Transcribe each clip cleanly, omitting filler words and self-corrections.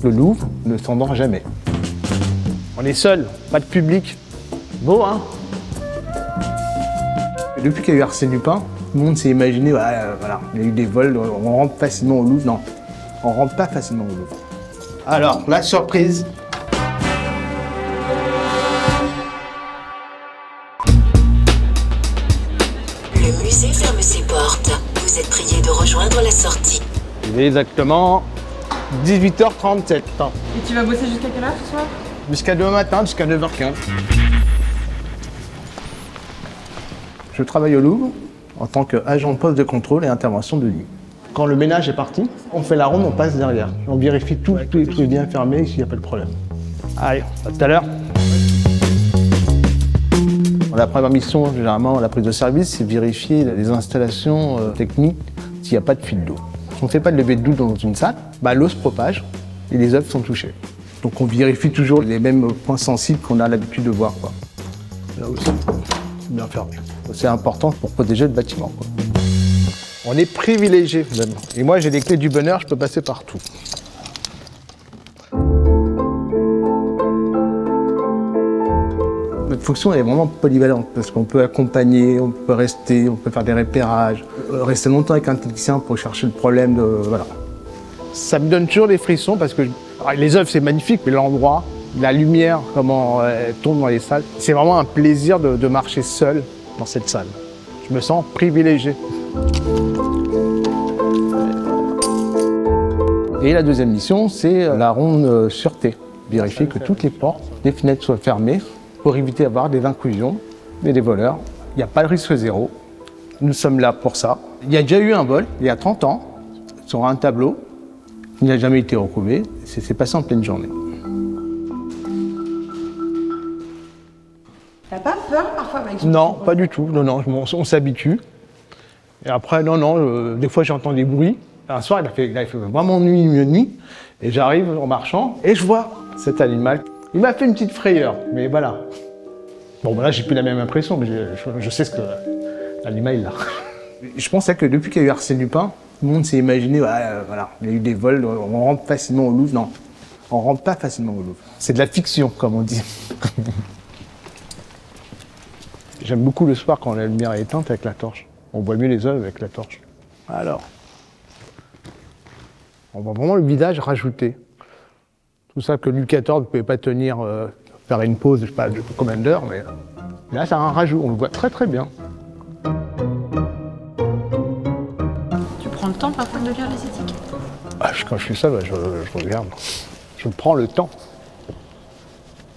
Le Louvre ne s'endort jamais. On est seul, pas de public. Beau, hein? Depuis qu'il y a eu Arsène Lupin, tout le monde s'est imaginé, voilà, il y a eu des vols, on rentre facilement au Louvre. Non, on rentre pas facilement au Louvre. Alors, la surprise. Le musée ferme ses portes. Vous êtes prié de rejoindre la sortie. Il est exactement 18h37. Et tu vas bosser jusqu'à quelle heure ce soir? Jusqu'à demain matin, jusqu'à 9h15. Je travaille au Louvre en tant qu'agent de poste de contrôle et intervention de nuit. Quand le ménage est parti, on fait la ronde, on passe derrière. On vérifie tout est bien fermé, s'il n'y a pas de problème. Allez, à tout à l'heure. La première mission, généralement, la prise de service, c'est vérifier les installations techniques s'il n'y a pas de fuite d'eau. Si on ne fait pas de levée de doute dans une salle, l'eau se propage et les œuvres sont touchées. Donc on vérifie toujours les mêmes points sensibles qu'on a l'habitude de voir, quoi. Là aussi, c'est bien fermé. C'est important pour protéger le bâtiment, quoi. On est privilégié, finalement. Et moi, j'ai les clés du bonheur, je peux passer partout. Notre fonction est vraiment polyvalente parce qu'on peut accompagner, on peut rester, on peut faire des repérages, rester longtemps avec un technicien pour chercher le problème de... Voilà. Ça me donne toujours des frissons parce que les œuvres, c'est magnifique, mais l'endroit, la lumière, comment elle tourne dans les salles, c'est vraiment un plaisir de marcher seul dans cette salle. Je me sens privilégié. Et la deuxième mission, c'est la ronde sûreté. Vérifier que toutes les portes, les fenêtres soient fermées pour éviter d'avoir des intrusions et des voleurs. Il n'y a pas de risque zéro. Nous sommes là pour ça. Il y a déjà eu un vol, il y a 30 ans, sur un tableau. Il n'a jamais été retrouvé. C'est passé en pleine journée. T'as pas peur parfois avec ce Non, pas du tout. Non, on s'habitue. Et après, des fois j'entends des bruits. Un soir, il a fait vraiment nuit. Et j'arrive en marchant et je vois cet animal. Il m'a fait une petite frayeur, mais voilà. Bon, là, j'ai plus la même impression, mais je sais ce que l'animal est là. Je pensais que depuis qu'il y a eu Arsène Lupin, tout le monde s'est imaginé, voilà, il y a eu des vols, on rentre facilement au Louvre. Non, on rentre pas facilement au Louvre. C'est de la fiction, comme on dit. J'aime beaucoup le soir quand la lumière est éteinte avec la torche. On voit mieux les œuvres avec la torche. Alors, on voit vraiment le visage rajouté. Tout ça que Louis XIV ne pouvait pas tenir, faire une pause, je sais pas, de combien d'heures, mais là, c'est un rajout, on le voit très très bien. Tu prends le temps parfois de lire les étiquettes? Quand je suis seul, je regarde. Je prends le temps.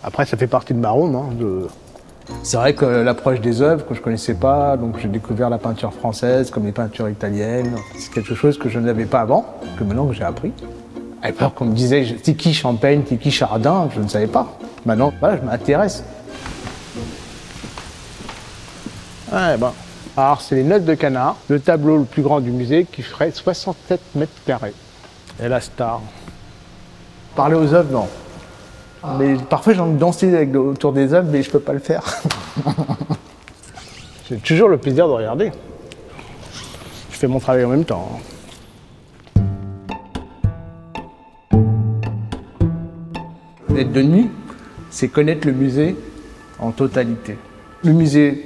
Après, ça fait partie de ma ronde. C'est vrai que l'approche des œuvres que je ne connaissais pas, donc j'ai découvert la peinture française comme les peintures italiennes. C'est quelque chose que je n'avais pas avant, que maintenant que j'ai appris. À l'époque, on me disait t'es qui Champaigne, t'es qui Chardin, je ne savais pas. Maintenant, voilà, je m'intéresse. Alors, c'est les Noces de Canard, le tableau le plus grand du musée qui ferait 67 mètres carrés. Et la star. Parler aux œuvres, non. Mais parfois, j'ai envie de danser autour des œuvres, mais je ne peux pas le faire. J'ai toujours le plaisir de regarder. Je fais mon travail en même temps. Être de nuit, c'est connaître le musée en totalité. Le musée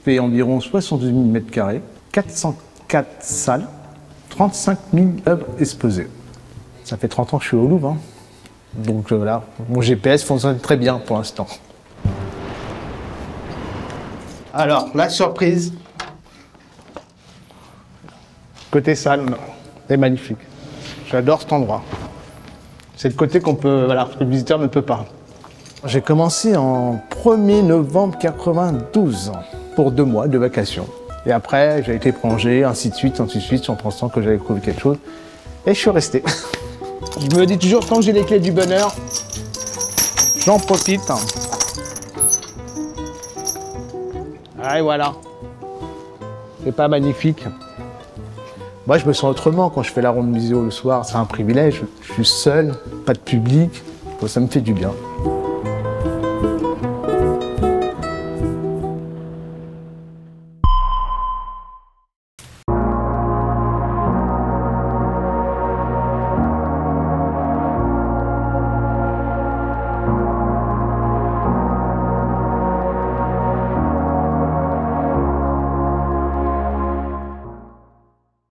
fait environ 72 000 mètres carrés, 404 salles, 35 000 œuvres exposées. Ça fait 30 ans que je suis au Louvre. Donc voilà, mon GPS fonctionne très bien pour l'instant. Alors, la surprise. Côté salle, c'est magnifique. J'adore cet endroit. C'est le côté que le visiteur ne peut pas. J'ai commencé en 1er novembre 92 pour 2 mois de vacation. Et après, j'ai été prolongé, ainsi de suite, en pensant que j'allais trouver quelque chose. Et je suis resté. Je me dis toujours, tant que j'ai les clés du bonheur, j'en profite. Et voilà. C'est pas magnifique. Moi, je me sens autrement quand je fais la ronde musée le soir. C'est un privilège. Je suis seul, pas de public. Ça me fait du bien.